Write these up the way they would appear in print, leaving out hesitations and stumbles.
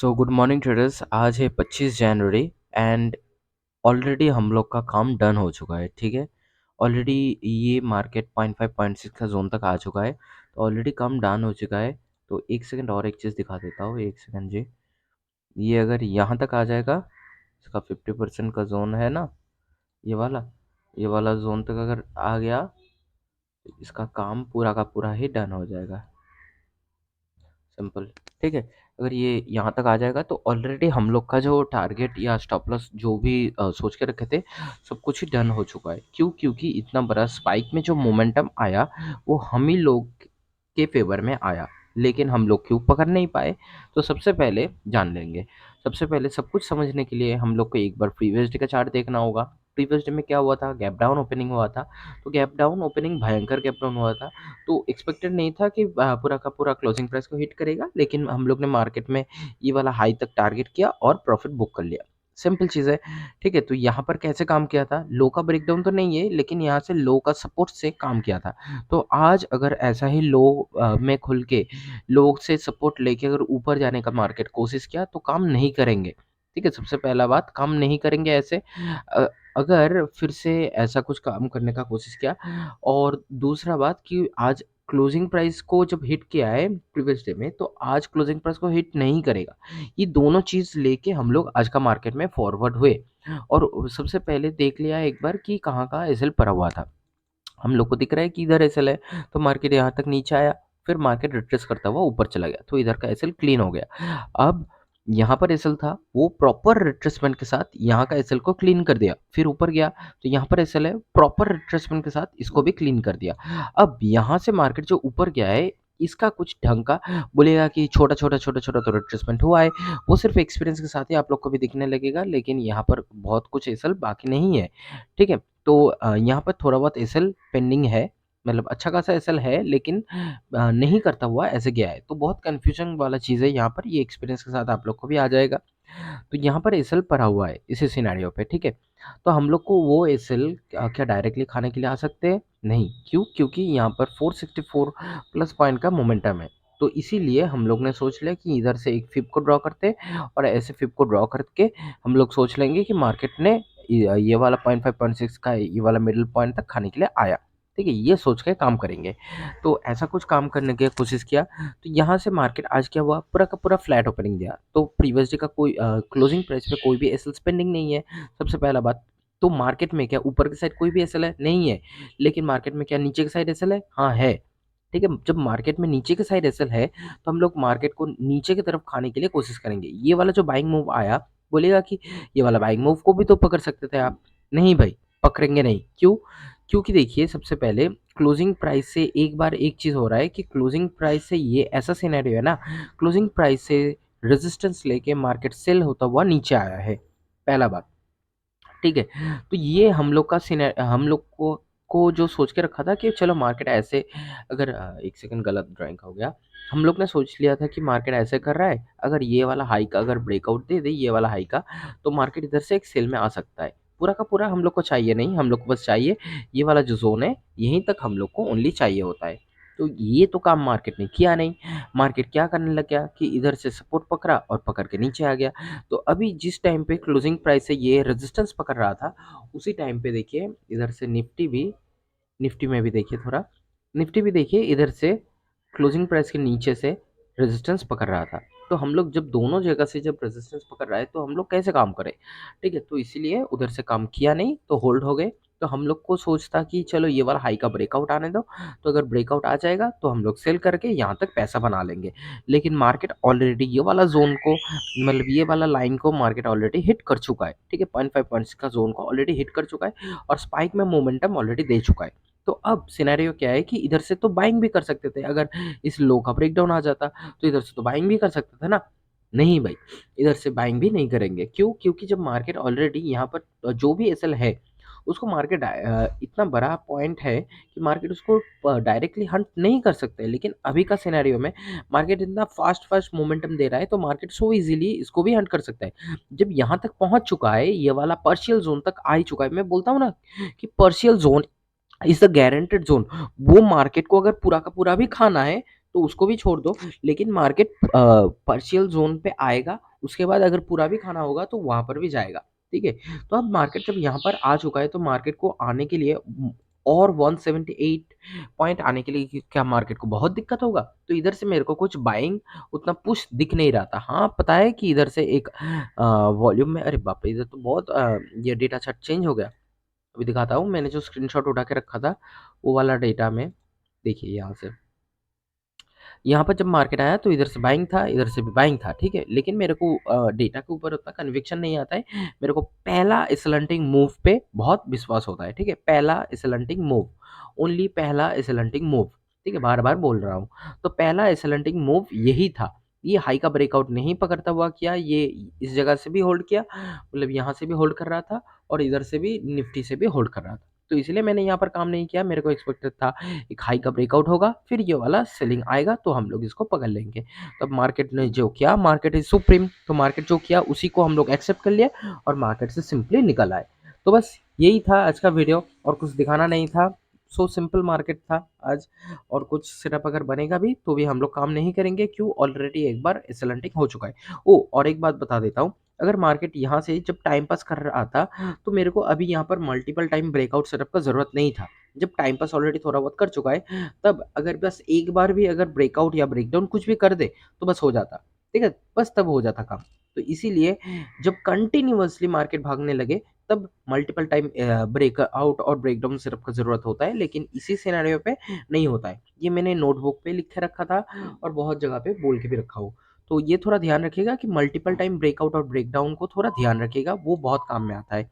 So good morning traders. आज है 25 जनवरी and already हम लोग का काम डन हो चुका है। ठीक है, ऑलरेडी ये मार्केट 0.5 0.6 का जोन तक आ चुका है, तो ऑलरेडी काम डन हो चुका है। तो एक सेकंड और एक चीज़ दिखा देता हूँ, एक सेकंड जी। ये अगर यहाँ तक आ जाएगा, इसका 50% का जोन है ना, ये वाला जोन तक अगर आ गया तो इसका काम पूरा का पूरा ही डन हो जाएगा। सिंपल। ठीक है, अगर ये यहाँ तक आ जाएगा तो ऑलरेडी हम लोग का जो टारगेट या स्टॉप लॉस जो भी सोच के रखे थे, सब कुछ ही डन हो चुका है। क्यों? क्योंकि इतना बड़ा स्पाइक में जो मोमेंटम आया वो हम ही लोग के फेवर में आया, लेकिन हम लोग क्यों पकड़ नहीं पाए, तो सबसे पहले जान लेंगे। सबसे पहले सब कुछ समझने के लिए हम लोग को एक बार प्रीवियस डे का चार्ट देखना होगा। प्रीवियस डे में क्या हुआ था? गैप डाउन ओपनिंग हुआ था। तो गैप डाउन ओपनिंग भयंकर गैप डाउन हुआ था। तो एक्सपेक्टेड नहीं था कि पूरा का पूरा क्लोजिंग प्राइस को हिट करेगा, लेकिन हम लोग ने मार्केट में ये वाला हाई तक टारगेट किया और प्रॉफिट बुक कर लिया। सिंपल चीज़ है। ठीक है, तो यहाँ पर कैसे काम किया था? लो का ब्रेकडाउन तो नहीं है, लेकिन यहाँ से लो का सपोर्ट से काम किया था। तो आज अगर ऐसा ही लो में खुल के लो से सपोर्ट लेके अगर ऊपर जाने का मार्केट कोशिश किया तो काम नहीं करेंगे। ठीक है, सबसे पहला बात, काम नहीं करेंगे ऐसे। अगर फिर से ऐसा कुछ काम करने का कोशिश किया, और दूसरा बात कि आज क्लोजिंग प्राइस को जब हिट किया है प्रीवियस डे में, तो आज क्लोजिंग प्राइस को हिट नहीं करेगा। ये दोनों चीज़ लेके हम लोग आज का मार्केट में फॉरवर्ड हुए, और सबसे पहले देख लिया एक बार कि कहाँ का एसएल पड़ा हुआ था। हम लोग को दिख रहा है कि इधर एसएल है, तो मार्केट यहाँ तक नीचे आया, फिर मार्केट रिट्रेस करता हुआ ऊपर चला गया, तो इधर का एसएल क्लीन हो गया। अब यहाँ पर एसएल था, वो प्रॉपर रिट्रेसमेंट के साथ यहाँ का एसएल को क्लीन कर दिया, फिर ऊपर गया तो यहाँ पर एसएल है, प्रॉपर रिट्रेसमेंट के साथ इसको भी क्लीन कर दिया। अब यहाँ से मार्केट जो ऊपर गया है, इसका कुछ ढंग का बोलेगा कि छोटा छोटा छोटा छोटा तो रिट्रेसमेंट हुआ है, वो सिर्फ एक्सपीरियंस के साथ ही आप लोग को भी दिखने लगेगा, लेकिन यहाँ पर बहुत कुछ एसएल बाकी नहीं है। ठीक है, तो यहाँ पर थोड़ा बहुत एसएल पेंडिंग है, मतलब अच्छा खासा एसएल है, लेकिन नहीं करता हुआ ऐसे गया है, तो बहुत कन्फ्यूजन वाला चीज़ है यहाँ पर। ये एक्सपीरियंस के साथ आप लोग को भी आ जाएगा। तो यहाँ पर एसएल पड़ा हुआ है इसी सिनेरियो पे। ठीक है, तो हम लोग को वो एसएल क्या डायरेक्टली खाने के लिए आ सकते हैं? नहीं। क्यों? क्योंकि यहाँ पर 464 प्लस पॉइंट का मोमेंटम है। तो इसीलिए हम लोग ने सोच लिया कि इधर से एक फिब को ड्रॉ करते हैं, और ऐसे फिब को ड्रॉ करके हम लोग सोच लेंगे कि मार्केट ने ये वाला 0.5 0.6 का ये वाला मिडल पॉइंट तक खाने के लिए आया। ठीक है, ये सोच के काम करेंगे। तो ऐसा कुछ काम करने की कोशिश किया, तो यहाँ से मार्केट आज क्या हुआ? पूरा का पूरा फ्लैट ओपनिंग दिया। तो प्रीवियस डे का कोई क्लोजिंग प्राइस पे कोई भी एसएल पेंडिंग नहीं है, सबसे पहला बात। तो मार्केट में क्या ऊपर की साइड कोई भी एसएल है? नहीं है। लेकिन मार्केट में क्या नीचे की साइड एसएल है? हाँ है। ठीक है, जब मार्केट में नीचे की साइड एसएल है, तो हम लोग मार्केट को नीचे की तरफ खाने के लिए कोशिश करेंगे। ये वाला जो बाइंग मूव आया, बोलेगा कि ये वाला बाइंग मूव को भी तो पकड़ सकते थे आप। नहीं भाई, पकड़ेंगे नहीं। क्यों? क्योंकि देखिए, सबसे पहले क्लोजिंग प्राइस से एक बार एक चीज़ हो रहा है कि क्लोजिंग प्राइस से ये ऐसा सिनेरियो है ना, क्लोजिंग प्राइस से रेजिस्टेंस लेके मार्केट सेल होता हुआ नीचे आया है, पहला बात। ठीक है, तो ये हम लोग का हम लोग को जो सोच के रखा था कि चलो मार्केट ऐसे, अगर एक सेकंड, गलत ड्राइंग हो गया। हम लोग ने सोच लिया था कि मार्केट ऐसे कर रहा है, अगर ये वाला हाई का अगर ब्रेकआउट दे दे, ये वाला हाई का, तो मार्केट इधर से एक सेल में आ सकता है। पूरा का पूरा हम लोग को चाहिए नहीं, हम लोग को बस चाहिए ये वाला जो जोन है, यहीं तक हम लोग को ओनली चाहिए होता है। तो ये तो काम मार्केट ने किया नहीं। मार्केट क्या करने लग गया कि इधर से सपोर्ट पकड़ा और पकड़ के नीचे आ गया। तो अभी जिस टाइम पे क्लोजिंग प्राइस से ये रेजिस्टेंस पकड़ रहा था, उसी टाइम पे देखिए इधर से निफ्टी में भी देखिए थोड़ा, निफ्टी भी देखिए इधर से क्लोजिंग प्राइस के नीचे से रेजिस्टेंस पकड़ रहा था। तो हम लोग जब दोनों जगह से जब रेजिस्टेंस पकड़ रहा है, तो हम लोग कैसे काम करें? ठीक है, तो इसीलिए उधर से काम किया नहीं, तो होल्ड हो गए। तो हम लोग को सोचता कि चलो ये वाला हाई का ब्रेकआउट आने दो, तो अगर ब्रेकआउट आ जाएगा तो हम लोग सेल करके यहाँ तक पैसा बना लेंगे। लेकिन मार्केट ऑलरेडी ये वाला जोन को, मतलब ये वाला लाइन को मार्केट ऑलरेडी हिट कर चुका है। ठीक है, 0.5 का जोन को ऑलरेडी हिट कर चुका है, और स्पाइक में मोमेंटम ऑलरेडी दे चुका है। तो अब सिनेरियो क्या है कि इधर से तो बाइंग भी कर सकते थे, अगर इस लो का ब्रेकडाउन आ जाता, तो इधर से तो बाइंग भी कर सकते थे ना। नहीं भाई, इधर से बाइंग भी नहीं करेंगे। क्यों? क्योंकि जब मार्केट ऑलरेडी यहाँ पर जो भी एसएल है, उसको मार्केट इतना बड़ा पॉइंट है कि मार्केट उसको डायरेक्टली हंट नहीं कर सकते। लेकिन अभी का सिनेरियो में मार्केट इतना फास्ट फास्ट मोमेंटम दे रहा है, तो मार्केट सो इजीली इसको भी हंट कर सकता है। जब यहाँ तक पहुंच चुका है, ये वाला पार्शियल जोन तक आ ही चुका है, मैं बोलता हूँ ना कि partial zone is the guaranteed zone. वो मार्केट को अगर पूरा का पूरा भी खाना है, तो उसको भी छोड़ दो, लेकिन मार्केट पार्शियल जोन पे आएगा, उसके बाद अगर पूरा भी खाना होगा तो वहाँ पर भी जाएगा, ठीक है। तो अब मार्केट जब यहाँ पर आ चुका है तो मार्केट को आने के लिए और 178 पॉइंट आने के लिए क्या मार्केट को बहुत दिक्कत होगा? तो इधर से मेरे को कुछ बाइंग उतना पुश दिख नहीं रहा था। हाँ, पता है कि इधर से एक वॉल्यूम में, अरे बाप रे! इधर तो बहुत ये डेटा चार्ट चेंज हो गया। अभी दिखाता हूँ, मैंने जो स्क्रीनशॉट उठा के रखा था वो वाला डेटा में देखिए यहाँ से। यहाँ पर जब मार्केट आया तो इधर से बाइंग था, इधर से भी बाइंग था, ठीक है। लेकिन मेरे को डेटा के ऊपर उतना कन्विक्शन नहीं आता है। मेरे को पहला स्लंटिंग मूव पे बहुत विश्वास होता है, ठीक है। पहला स्लंटिंग मूव, ओनली पहला स्लंटिंग मूव, ठीक है। बार बार बोल रहा हूँ। तो पहला स्लंटिंग मूव यही था। ये हाई का ब्रेकआउट नहीं पकड़ता हुआ किया, ये इस जगह से भी होल्ड किया, मतलब यहाँ से भी होल्ड कर रहा था और इधर से भी निफ्टी से भी होल्ड कर रहा था। तो इसलिए मैंने यहाँ पर काम नहीं किया। मेरे को एक्सपेक्टेड था एक हाई का ब्रेकआउट होगा, फिर ये वाला सेलिंग आएगा तो हम लोग इसको पकड़ लेंगे। तब मार्केट ने जो किया, मार्केट इज सुप्रीम, तो मार्केट जो किया उसी को हम लोग एक्सेप्ट कर लिया और मार्केट से सिंपली निकल आए। तो बस यही था आज का वीडियो, और कुछ दिखाना नहीं था। सो सिंपल मार्केट था आज। और कुछ सेटअप अगर बनेगा भी तो भी हम लोग काम नहीं करेंगे, क्यों? ऑलरेडी एक बार एसएलएनटिंग हो चुका है। ओ, और एक बात बता देता हूँ, अगर मार्केट यहाँ से जब टाइम पास कर रहा था तो मेरे को अभी यहाँ पर मल्टीपल टाइम ब्रेकआउट सेटअप का ज़रूरत नहीं था। जब टाइम पास ऑलरेडी थोड़ा बहुत कर चुका है, तब अगर बस एक बार भी अगर ब्रेकआउट या ब्रेकडाउन कुछ भी कर दे तो बस हो जाता, ठीक है। बस तब हो जाता काम। तो इसीलिए जब कंटिन्यूअसली मार्केट भागने लगे तब मल्टीपल टाइम ब्रेकआउट और ब्रेकडाउन सेटअप का ज़रूरत होता है, लेकिन इसी सिनेरियो पे नहीं होता है। ये मैंने नोटबुक पे लिख के रखा था और बहुत जगह पे बोल के भी रखा हूँ। तो ये थोड़ा ध्यान रखिएगा कि मल्टीपल टाइम ब्रेकआउट और ब्रेकडाउन को थोड़ा ध्यान रखिएगा, वो बहुत काम में आता है,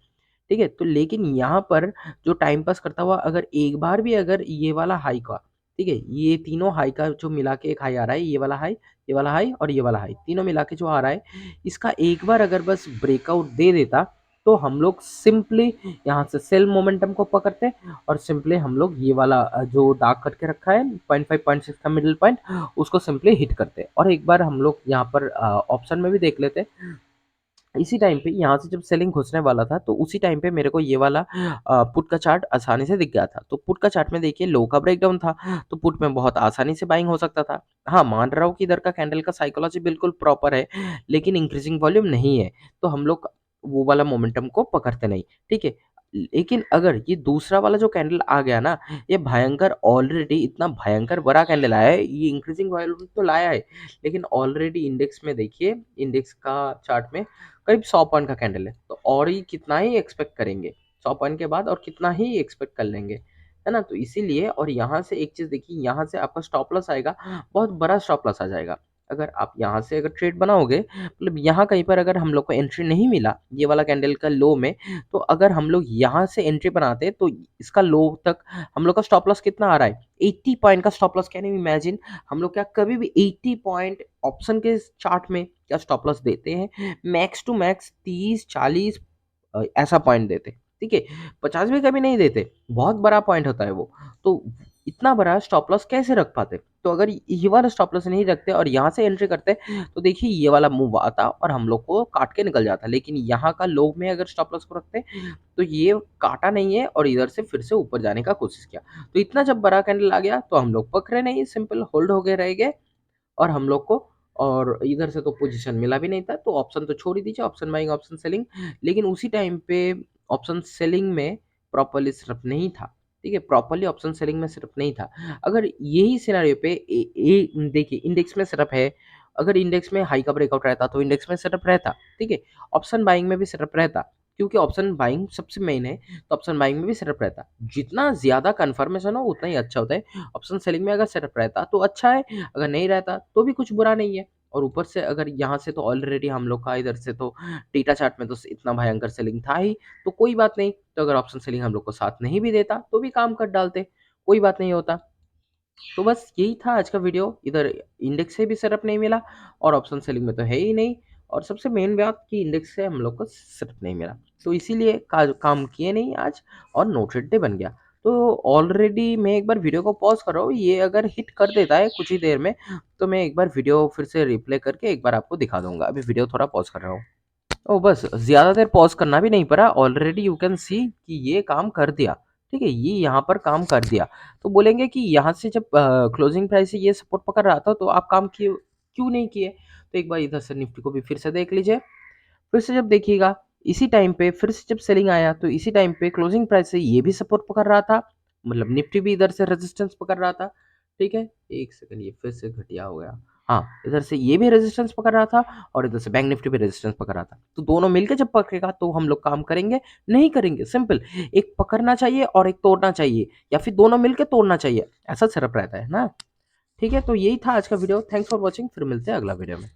ठीक है। तो लेकिन यहाँ पर जो टाइम पास करता हुआ अगर एक बार भी अगर ये वाला हाई का, ठीक है, ये तीनों हाई का जो मिला के एक हाई आ रहा है, ये वाला हाई, ये वाला हाई और ये वाला हाई, तीनों मिला के जो आ रहा है, इसका एक बार अगर बस ब्रेकआउट दे देता तो हम लोग सिंपली यहाँ से सेल मोमेंटम को पकड़ते और सिंपली हम लोग ये वाला जो डार्क करके रखा है 0.5 0.6 का मिडिल पॉइंट, उसको सिंपली हिट करते और एक बार हम लोग यहाँ पर ऑप्शन में भी देख लेते। इसी टाइम पे यहाँ से जब सेलिंग घुसने वाला था तो उसी टाइम पे मेरे को ये वाला पुट का चार्ट आसानी से दिख गया था। तो पुट का चार्ट में देखिए लो का ब्रेकडाउन था, तो पुट में बहुत आसानी से बाइंग हो सकता था। हाँ, मान रहा हूँ कि इधर का कैंडल का साइकोलॉजी बिल्कुल प्रॉपर है, लेकिन इंक्रीजिंग वॉल्यूम नहीं है, तो हम लोग वो वाला मोमेंटम को पकड़ते नहीं, ठीक है। लेकिन अगर ये दूसरा वाला जो कैंडल आ गया ना, ये भयंकर, ऑलरेडी इतना भयंकर बड़ा कैंडल आया है, ये इंक्रीजिंग वॉल्यूम तो लाया है, लेकिन ऑलरेडी इंडेक्स में देखिए, इंडेक्स का चार्ट में करीब 100 पॉइंट का कैंडल है, तो और ही कितना ही एक्सपेक्ट करेंगे? 100 पॉइंट के बाद और कितना ही एक्सपेक्ट कर लेंगे, है ना? तो इसीलिए, और यहाँ से एक चीज़ देखिए, यहाँ से आपका स्टॉप लॉस आएगा, बहुत बड़ा स्टॉप लॉस आ जाएगा। अगर आप यहाँ से अगर ट्रेड बनाओगे, मतलब यहाँ कहीं पर अगर हम लोग को एंट्री नहीं मिला, ये वाला कैंडल का लो में, तो अगर हम लोग यहाँ से एंट्री बनाते, तो इसका लो तक हम लोग का स्टॉप लॉस कितना आ रहा है? 80 पॉइंट का stop loss. Can you imagine? हम लोग क्या कभी भी 80 पॉइंट ऑप्शन के चार्ट में क्या स्टॉप लॉस देते हैं? मैक्स टू मैक्स 30-40 ऐसा पॉइंट देते, ठीक है। 50 भी कभी नहीं देते, बहुत बड़ा पॉइंट होता है वो। तो इतना बड़ा स्टॉप लॉस कैसे रख पाते? तो अगर ये वाला स्टॉप लॉस नहीं रखते और यहाँ से एंट्री करते, तो देखिए ये वाला मूव आता और हम लोग को काट के निकल जाता। लेकिन यहाँ का लो में अगर स्टॉप लॉस को रखते, तो ये काटा नहीं है और इधर से फिर से ऊपर जाने का कोशिश किया। तो इतना जब बड़ा कैंडल आ गया तो हम लोग पकड़े नहीं, सिंपल होल्ड हो गए, रह गए। और हम लोग को, और इधर से तो पोजीशन मिला भी नहीं था, तो ऑप्शन तो छोड़ ही दीजिए, ऑप्शन बाइंग, ऑप्शन सेलिंग। लेकिन उसी टाइम पे ऑप्शन सेलिंग में प्रॉपर्ली सिर्फ नहीं था, ठीक है। प्रॉपर्ली ऑप्शन सेलिंग में सिर्फ नहीं था। अगर यही सिनेरियो पे देखिए इंडेक्स में सेटअप है, अगर इंडेक्स में हाई का ब्रेकआउट रहता तो इंडेक्स में सेटअप रहता, ठीक है। ऑप्शन बाइंग में भी सेटअप रहता, क्योंकि ऑप्शन बाइंग सबसे मेन है, तो ऑप्शन बाइंग में भी सेटअप रहता। जितना ज्यादा कंफर्मेशन हो उतना ही अच्छा होता है। ऑप्शन सेलिंग में अगर सेटअप रहता तो अच्छा है, अगर नहीं रहता तो भी कुछ बुरा नहीं है। और ऊपर से अगर यहाँ से तो ऑलरेडी हम लोग का इधर से तो डेटा चार्ट में तो इतना भयंकर सेलिंग था ही, तो कोई बात नहीं। तो अगर ऑप्शन सेलिंग हम लोग को साथ नहीं भी देता तो भी काम कर डालते, कोई बात नहीं होता। तो बस यही था आज का वीडियो। इधर इंडेक्स से भी सेटअप नहीं मिला और ऑप्शन सेलिंग में तो है ही नहीं, और सबसे मेन बात कि इंडेक्स से हम लोग को सेटअप नहीं मिला, तो इसीलिए काम किए नहीं आज और नो ट्रेड डे बन गया। तो ऑलरेडी मैं एक बार वीडियो को पॉज कर रहा हूँ, ये अगर हिट कर देता है कुछ ही देर में तो मैं एक बार वीडियो फिर से रिप्ले करके एक बार आपको दिखा दूंगा। अभी वीडियो थोड़ा पॉज कर रहा हूँ। ओ बस, ज़्यादा देर पॉज़ करना भी नहीं पड़ा, ऑलरेडी यू कैन सी कि ये काम कर दिया, ठीक है? ये यहाँ पर काम कर दिया। तो बोलेंगे कि यहाँ से जब क्लोजिंग प्राइस से ये सपोर्ट पकड़ रहा था तो आप काम किए क्यों नहीं किए? तो एक बार इधर से निफ्टी को भी फिर से देख लीजिए। फिर से जब देखिएगा इसी टाइम पे फिर से जब सेलिंग आया तो इसी टाइम पे क्लोजिंग प्राइस से ये भी सपोर्ट पकड़ रहा था, मतलब निफ्टी भी इधर से रेजिस्टेंस पकड़ रहा था। ठीक है, एक सेकंड, ये फिर से घटिया हो गया। हाँ, इधर से ये भी रेजिस्टेंस पकड़ रहा था और इधर से बैंक निफ्टी भी रेजिस्टेंस पकड़ रहा था। तो दोनों मिलकर जब पकड़ेगा तो हम लोग काम करेंगे, नहीं करेंगे, सिंपल। एक पकड़ना चाहिए और एक तोड़ना चाहिए, या फिर दोनों मिलकर तोड़ना चाहिए, ऐसा सेटअप रहता है ना। ठीक है, तो यही था आज का वीडियो। थैंक्स फॉर वॉचिंग, फिर मिलते हैं अगला वीडियो में।